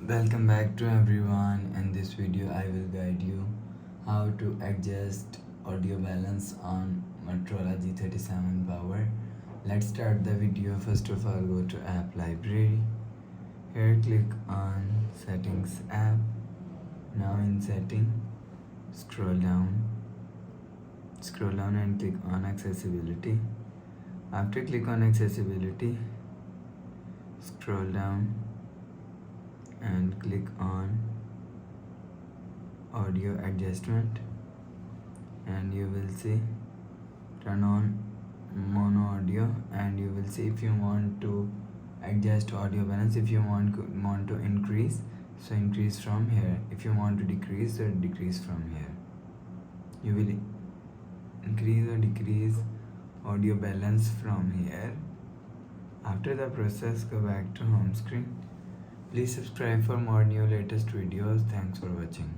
Welcome back to everyone. In this video I will guide you how to adjust audio balance on Motorola G37 power. Let's start the video. First of all, go to app library. Here click on settings app. Now in setting, scroll down and click on accessibility. After click on accessibility, scroll down and click on audio adjustment, and you will see turn on mono audio, and you will see if you want to adjust audio balance. If you want to increase, so increase from here. If you want to decrease, so decrease from here. You will increase or decrease audio balance from here. After the process, go back to home screen. Please subscribe for more new latest videos. Thanks for watching.